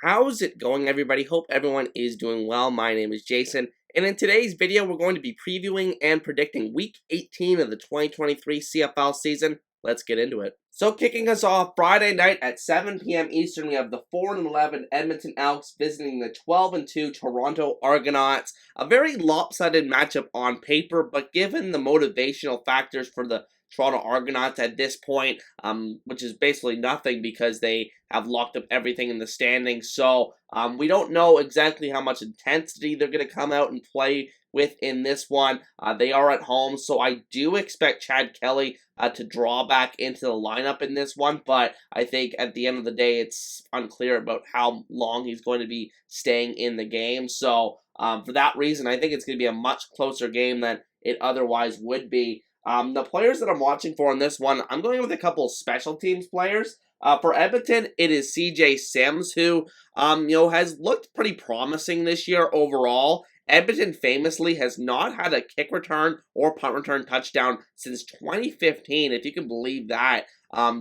How's it going, everybody? Hope everyone is doing well. My name is Jason, and in today's video, we're going to be previewing and predicting Week 18 of the 2023 CFL season. Let's get into it. So, kicking us off Friday night at 7 p.m. Eastern, we have the 4-11 Edmonton Elks visiting the 12-2 Toronto Argonauts. A very lopsided matchup on paper, but given the motivational factors for the Toronto Argonauts at this point, which is basically nothing because they have locked up everything in the standings. So we don't know exactly how much intensity they're going to come out and play with in this one. They are at home, so I do expect Chad Kelly to draw back into the lineup in this one, but I think at the end of the day, it's unclear about how long he's going to be staying in the game. So for that reason, I think it's going to be a much closer game than it otherwise would be. The players that I'm watching for in this one, I'm going with a couple of special teams players. For Edmonton, it is CJ Sims, who, has looked pretty promising this year overall. Edmonton famously has not had a kick return or punt return touchdown since 2015, if you can believe that.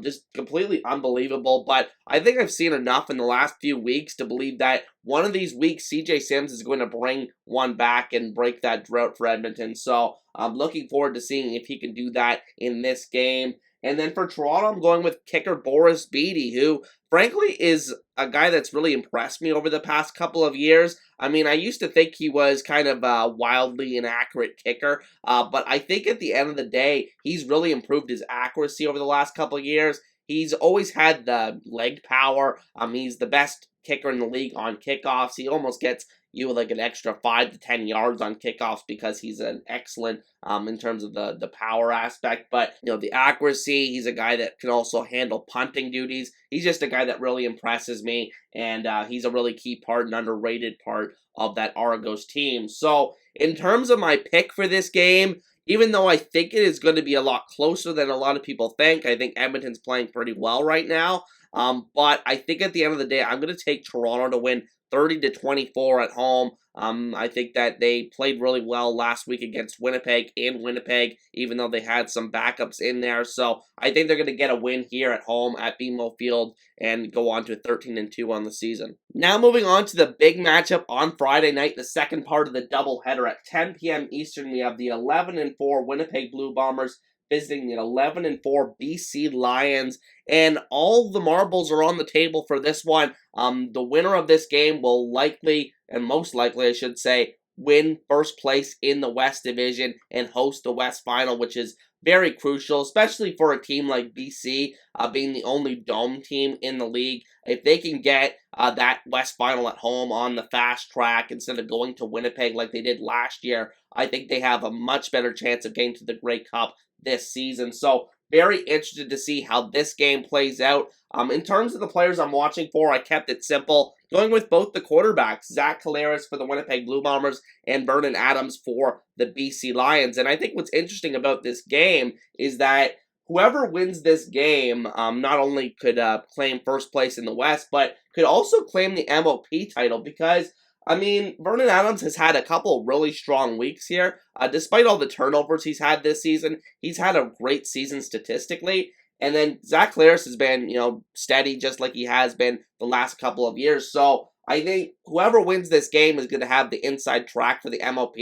Just completely unbelievable, but I think I've seen enough in the last few weeks to believe that one of these weeks CJ Sims is going to bring one back and break that drought for Edmonton. So I'm looking forward to seeing if he can do that in this game. And then for Toronto, I'm going with kicker Boris Bede, who frankly is a guy that's really impressed me over the past couple of years. I mean, I used to think he was kind of a wildly inaccurate kicker, but I think at the end of the day, he's really improved his accuracy over the last couple of years. He's always had the leg power. He's the best kicker in the league on kickoffs. He almost gets you like an extra 5 to 10 yards on kickoffs because he's an excellent in terms of the power aspect. But, the accuracy, he's a guy that can also handle punting duties. He's just a guy that really impresses me, and he's a really key part and underrated part of that Argos team. So, in terms of my pick for this game, even though I think it is going to be a lot closer than a lot of people think, I think Edmonton's playing pretty well right now. But I think at the end of the day, I'm going to take Toronto to win 30-24 at home. I think that they played really well last week against Winnipeg in Winnipeg, even though they had some backups in there. So I think they're going to get a win here at home at BMO Field and go on to 13-2 on the season. Now moving on to the big matchup on Friday night, the second part of the doubleheader at 10 p.m. Eastern. We have the 11-4 Winnipeg Blue Bombers visiting the 11-4 BC Lions, and all the marbles are on the table for this one. The winner of this game will likely, and most likely I should say, win first place in the West Division and host the West Final, which is very crucial, especially for a team like BC, being the only dome team in the league. If they can get that West Final at home on the fast track instead of going to Winnipeg like they did last year, I think they have a much better chance of getting to the Grey Cup this season. So very interested to see how this game plays out. In terms of the players I'm watching for, I kept it simple, going with both the quarterbacks, Zach Collaros for the Winnipeg Blue Bombers and Vernon Adams for the BC Lions. And I think what's interesting about this game is that whoever wins this game not only could claim first place in the West, but could also claim the MOP title because Vernon Adams has had a couple really strong weeks here. Despite all the turnovers he's had this season, he's had a great season statistically. And then Zach Collaros has been, steady just like he has been the last couple of years. So I think whoever wins this game is going to have the inside track for the MOP,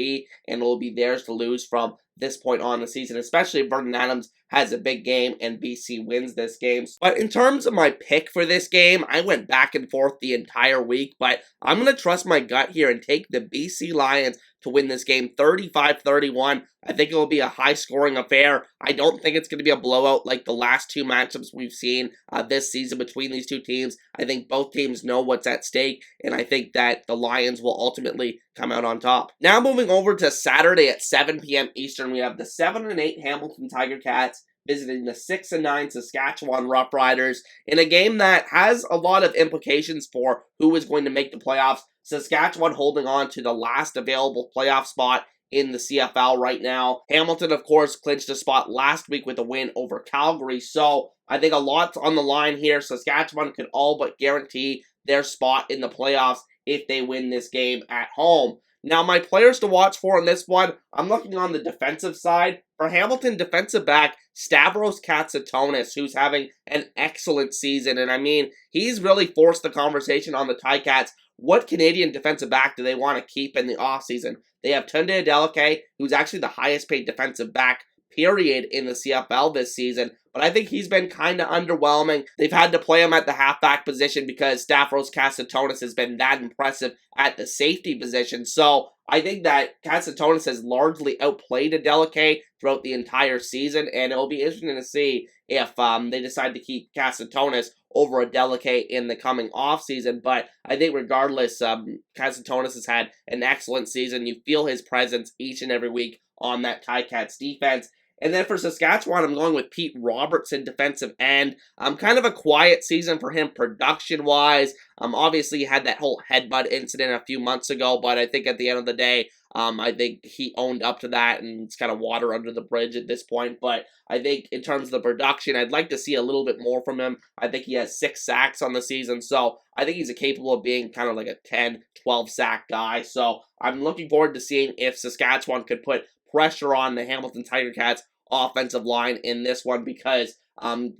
and it will be theirs to lose from this point on the season, especially if Vernon Adams has a big game and BC wins this game. But in terms of my pick for this game, I went back and forth the entire week, but I'm going to trust my gut here and take the BC Lions to win this game 35-31. I think it will be a high-scoring affair. I don't think it's going to be a blowout like the last two matchups we've seen this season between these two teams. I think both teams know what's at stake, and I think that the Lions will ultimately come out on top. Now moving over to Saturday at 7 p.m. Eastern, we have the 7-8 Hamilton Tigercats visiting the 6-9 Saskatchewan Roughriders in a game that has a lot of implications for who is going to make the playoffs. Saskatchewan holding on to the last available playoff spot in the CFL right now. Hamilton, of course, clinched a spot last week with a win over Calgary, so I think a lot's on the line here. Saskatchewan could all but guarantee their spot in the playoffs if they win this game at home. Now, my players to watch for in this one, I'm looking on the defensive side. For Hamilton, defensive back Stavros Katsatonis, who's having an excellent season. And I mean, he's really forced the conversation on the Ticats. What Canadian defensive back do they want to keep in the offseason? They have Tunde Adeleke, who's actually the highest paid defensive back, period, in the CFL this season. But I think he's been kind of underwhelming. They've had to play him at the halfback position because Stavros Katsatonis has been that impressive at the safety position. So I think that Katsatonis has largely outplayed Adeleke throughout the entire season, and it'll be interesting to see if they decide to keep Katsatonis over Adeleke in the coming offseason. But I think regardless, Katsatonis has had an excellent season. You feel his presence each and every week on that Ticats defense. And then for Saskatchewan, I'm going with Pete Robertson, defensive end. Kind of a quiet season for him production-wise. Obviously, he had that whole headbutt incident a few months ago, but I think at the end of the day, I think he owned up to that, and it's kind of water under the bridge at this point. But I think in terms of the production, I'd like to see a little bit more from him. I think he has 6 sacks on the season, so I think he's capable of being kind of like a 10, 12 sack guy. So I'm looking forward to seeing if Saskatchewan could put pressure on the Hamilton Tigercats offensive line in this one, because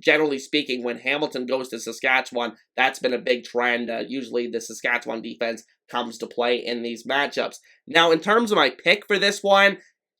generally speaking, when Hamilton goes to Saskatchewan, that's been a big trend. Usually the Saskatchewan defense comes to play in these matchups. Now, in terms of my pick for this one,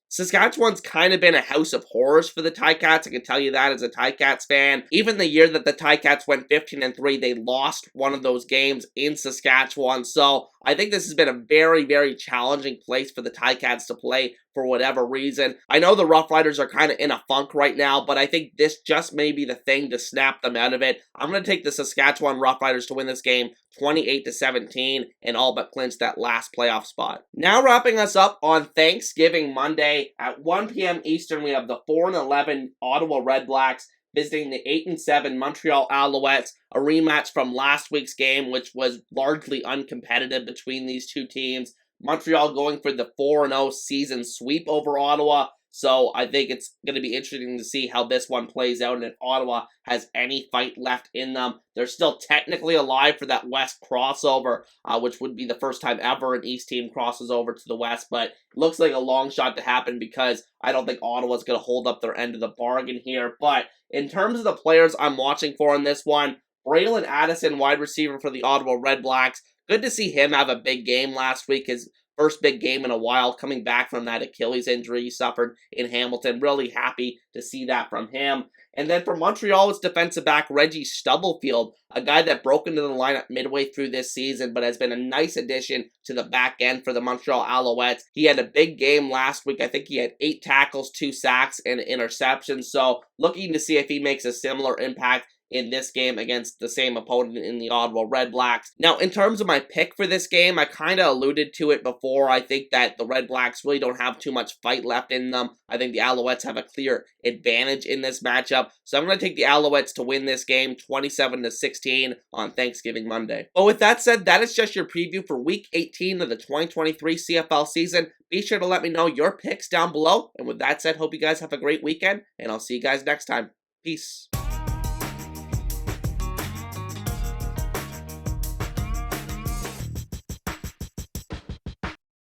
Saskatchewan's kind of been a house of horrors for the Ticats. I can tell you that as a Ticats fan. Even the year that the Ticats went 15-3, they lost one of those games in Saskatchewan. So I think this has been a very, very challenging place for the Ticats to play for whatever reason. I know the Roughriders are kind of in a funk right now, but I think this just may be the thing to snap them out of it. I'm going to take the Saskatchewan Roughriders to win this game 28-17 and all but clinch that last playoff spot. Now wrapping us up on Thanksgiving Monday at 1 p.m. Eastern, we have the 4-11 Ottawa Redblacks visiting the 8-7 Montreal Alouettes, a rematch from last week's game, which was largely uncompetitive between these two teams. Montreal going for the 4-0 season sweep over Ottawa, so I think it's going to be interesting to see how this one plays out and if Ottawa has any fight left in them. They're still technically alive for that West crossover, which would be the first time ever an East team crosses over to the West, but it looks like a long shot to happen because I don't think Ottawa's going to hold up their end of the bargain here. But in terms of the players I'm watching for in this one, Braylon Addison, wide receiver for the Ottawa Redblacks. Good to see him have a big game last week, his first big game in a while, coming back from that Achilles injury he suffered in Hamilton. Really happy to see that from him. And then for Montreal, it's defensive back Reggie Stubblefield, a guy that broke into the lineup midway through this season, but has been a nice addition to the back end for the Montreal Alouettes. He had a big game last week. I think he had 8 tackles, 2 sacks, and interceptions. So looking to see if he makes a similar impact in this game against the same opponent in the Ottawa Redblacks. Now, in terms of my pick for this game, I kind of alluded to it before. I think that the Redblacks really don't have too much fight left in them. I think the Alouettes have a clear advantage in this matchup. So I'm going to take the Alouettes to win this game 27-16 on Thanksgiving Monday. But with that said, that is just your preview for Week 18 of the 2023 CFL season. Be sure to let me know your picks down below. And with that said, hope you guys have a great weekend, and I'll see you guys next time. Peace.